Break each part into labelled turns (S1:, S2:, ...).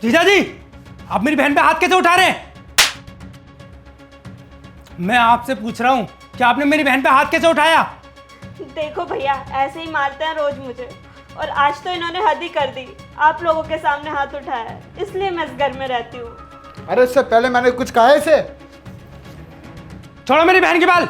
S1: जीजा जी, आप मेरी बहन पे हाथ कैसे उठा रहे हैं? मैं आपसे पूछ रहा हूँ कि आपने मेरी बहन पे हाथ कैसे उठाया?
S2: देखो भैया, ऐसे ही मारते हैं रोज मुझे, और आज तो इन्होंने हद ही कर दी। आप लोगों के सामने हाथ उठाया है, इसलिए मैं इस घर में रहती हूँ।
S3: अरे इससे पहले मैंने कुछ कहा है इसे?
S1: छोड़ो मेरी बहन के बाल।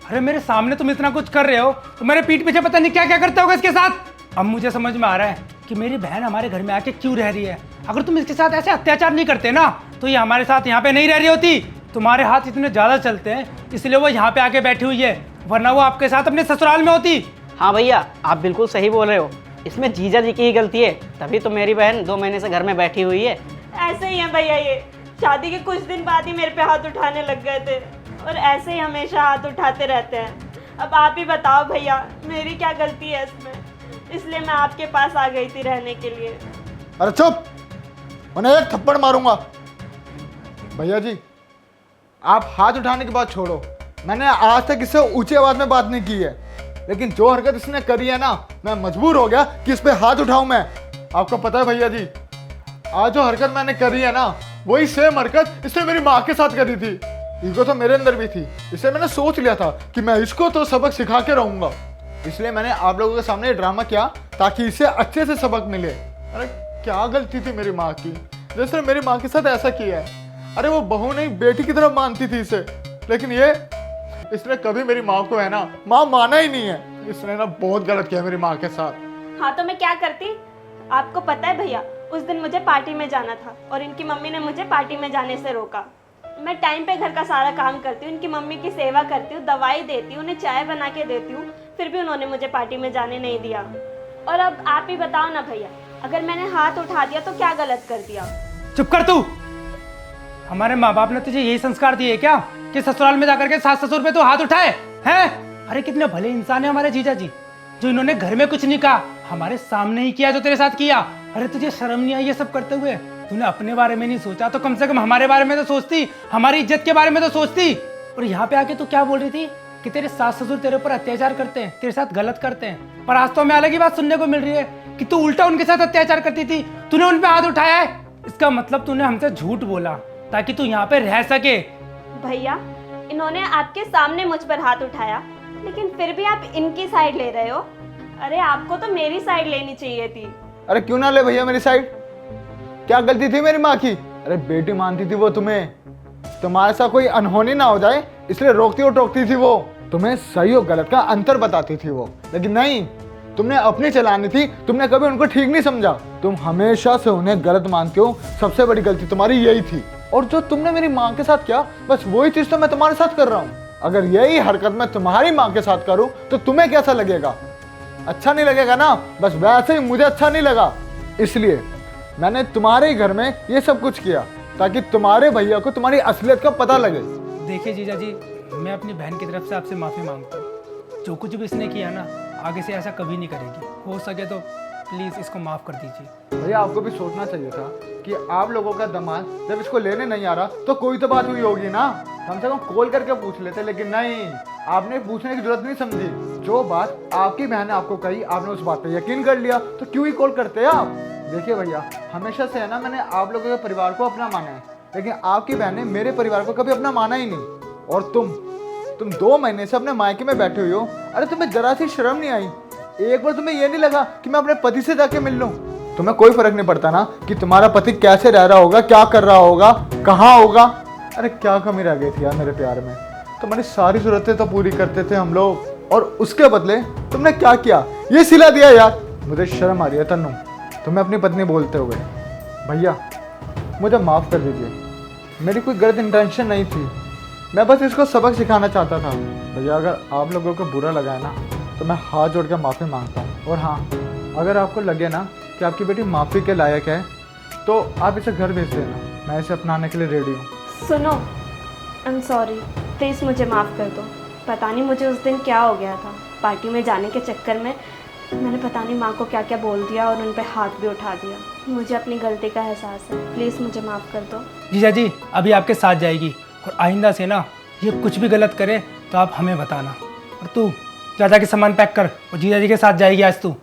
S1: अरे मेरे सामने तुम इतना कुछ कर रहे हो तो मेरे पीठ पीछे पता नहीं क्या क्या करते होगे इसके साथ। अब मुझे समझ में आ रहा है कि मेरी बहन हमारे घर में आके क्यों रह रही है। अगर तुम इसके साथ ऐसे अत्याचार नहीं करते ना तो ये हमारे साथ यहाँ पे नहीं रह रही होती। तुम्हारे हाथ इतने ज़्यादा चलते हैं इसलिए वो यहाँ पे आके बैठी हुई है, वरना वो आपके साथ अपने ससुराल में होती।
S4: हाँ भैया, आप बिल्कुल सही बोल रहे हो। इसमें जीजा जी की ही गलती है, तभी तो मेरी बहन 2 महीने से घर में बैठी हुई है।
S2: ऐसे ही है भैया, ये शादी के कुछ दिन बाद ही मेरे पे हाथ उठाने लग गए थे, और ऐसे ही हमेशा हाथ उठाते रहते हैं। अब आप ही बताओ भैया, मेरी क्या गलती है इसमें? इसलिए मैं आपके पास आ गई थी रहने के लिए।
S3: अरे चुप, उन्हें एक थप्पड़ मारूंगा। भैया जी, आप हाथ उठाने की बात छोड़ो, मैंने आज तक इससे ऊंची आवाज में बात नहीं की है, लेकिन जो हरकत इसने करी है ना, मैं मजबूर हो गया कि इस पे हाथ उठाऊं मैं। आपको पता है भैया जी, आज जो हरकत मैंने करी है ना, वही सेम हरकत इसने मेरी माँ के साथ करी थी। ईगो तो मेरे अंदर भी थी, इसलिए मैंने सोच लिया था कि मैं इसको तो सबक सिखा के रहूंगा। इसलिए मैंने आप लोगों के सामने ये ड्रामा किया ताकि इसे अच्छे से सबक मिले। अरे क्या गलती थी मेरी माँ की, जिसने मेरी माँ के साथ ऐसा किया है। अरे वो बहू नहीं बेटी की तरफ मानती थी इसे, लेकिन इसने कभी मेरी माँ को है ना माँ माना ही नहीं है। इसने ना बहुत गलत किया मेरी माँ के साथ।
S2: हाँ तो मैं क्या करती? आपको पता है भैया, उस दिन मुझे पार्टी में जाना था और इनकी मम्मी ने मुझे पार्टी में जाने से रोका। मैं टाइम पे घर का सारा काम करती हूँ, इनकी मम्मी की सेवा करती हूँ, दवाई देती हूँ, उन्हें चाय बना के देती हूँ, फिर भी उन्होंने मुझे पार्टी में जाने नहीं दिया। और अब आप ही बताओ ना भैया, अगर मैंने हाथ उठा दिया तो क्या गलत कर दिया?
S1: चुप कर तू। हमारे माँ बाप ने तुझे यही संस्कार दिए क्या कि ससुराल में जाकर के सास ससुर पे तो हाथ उठाए हैं? अरे कितने भले इंसान है हमारे जीजा जी, जो इन्होंने घर में कुछ नहीं कहा, हमारे सामने ही किया जो तेरे साथ किया। अरे तुझे शर्म नहीं आई ये सब करते हुए? तूने अपने बारे में नहीं सोचा तो कम से कम हमारे बारे में तो सोचती, हमारी इज्जत के बारे में तो सोचती। और यहाँ पे आके तू क्या बोल रही थी कि तेरे सास ससुर तेरे ऊपर अत्याचार करते हैं, तेरे साथ गलत करते हैं, पर आज तो हमें अलग ही बात सुनने को मिल रही है कि तू उल्टा उनके साथ अत्याचार करती थी, तूने उन पे हाथ उठाया है। इसका मतलब तूने हमसे झूठ बोला ताकि तू यहाँ पे रह सके।
S2: भैया, इन्होंने आपके सामने मुझ पर हाथ उठाया, लेकिन फिर भी आप इनकी साइड ले रहे हो। अरे आपको तो मेरी साइड लेनी चाहिए थी।
S3: अरे क्यों ना ले भैया मेरी साइड? क्या गलती थी मेरी माँ की? अरे बेटी मानती थी वो तुम्हें, तुम्हारे साथ कोई अनहोनी ना हो जाए इसलिए रोकती और टोकती थी वो, तुम्हें सही और गलत का अंतर बताती थी वो। लेकिन नहीं, तुमने अपनी चलानी थी, तुमने कभी उनको ठीक नहीं समझा। तुम हमेशा से उन्हें गलत मानते हो, सबसे बड़ी गलती तुम्हारी यही थी। और जो तुमने मेरी माँ के साथ किया, बस वही चीज तो मैं तुम्हारे साथ कर रहा हूँ। अगर यही हरकत मैं तुम्हारी माँ के साथ करूँ तो तुम्हें कैसा लगेगा? अच्छा नहीं लगेगा ना? बस वैसे ही मुझे अच्छा नहीं लगा, इसलिए मैंने तुम्हारे ही घर में ये सब कुछ किया ताकि तुम्हारे भैया को तुम्हारी असलियत का पता लगे।
S1: देखिए जीजा जी, मैं अपनी बहन की तरफ से आपसे माफ़ी मांगता हूँ। जो कुछ भी इसने किया ना, आगे से ऐसा कभी नहीं करेगी। हो सके तो प्लीज़ इसको माफ़ कर दीजिए।
S3: भैया आपको भी सोचना चाहिए था कि आप लोगों का दामाद जब इसको लेने नहीं आ रहा तो कोई तो बात हुई होगी ना, कम से कम कॉल करके पूछ लेते। लेकिन नहीं, आपने पूछने की जरूरत नहीं समझी। जो बात आपकी बहन ने आपको कही, आपने उस बात पे यकीन कर लिया, तो क्यों ही कॉल करते आप? देखिए भैया, हमेशा से है ना मैंने आप लोगों के परिवार को अपना माना है, लेकिन आपकी बहन ने मेरे परिवार को कभी अपना माना ही नहीं। और तुम 2 महीने से अपने मायके में बैठे हुए हो। अरे तुम्हें जरा सी शर्म नहीं आई? एक बार तुम्हें ये नहीं लगा कि मैं अपने पति से जाके मिल लूं? तुम्हें कोई फर्क नहीं पड़ता ना कि तुम्हारा पति कैसे रह रहा होगा, क्या कर रहा होगा, कहाँ होगा? अरे क्या कमी रह गई थी यार मेरे प्यार में? तुम्हारी सारी जरूरतें तो पूरी करते थे हम लोग, और उसके बदले तुमने क्या किया? ये सिला दिया यार। मुझे शर्म आ रही है तन्नू, तुम्हें अपनी पत्नी बोलते हुए। भैया मुझे माफ़ कर दीजिए, मेरी कोई गलत इंटेंशन नहीं थी, मैं बस इसको सबक सिखाना चाहता था। भैया अगर आप लोगों को बुरा लगा है ना तो मैं हाथ जोड़ कर माफ़ी मांगता हूँ। और हाँ, अगर आपको लगे ना कि आपकी बेटी माफ़ी के लायक है तो आप इसे घर भेज देना, मैं इसे अपनाने के लिए रेडी हूँ।
S2: सुनो, आई एम सॉरी, प्लीज़ मुझे माफ़ कर दो। पता नहीं मुझे उस दिन क्या हो गया था, पार्टी में जाने के चक्कर में मैंने पता नहीं माँ को क्या क्या बोल दिया और उन पे हाथ भी उठा दिया। मुझे अपनी गलती का एहसास है, प्लीज़ मुझे माफ़ कर दो।
S1: जीजा जी अभी आपके साथ जाएगी, और आइंदा से ना ये कुछ भी गलत करे तो आप हमें बताना। और तू जा जाके सामान पैक कर और जीजा जी के साथ जाएगी आज तू।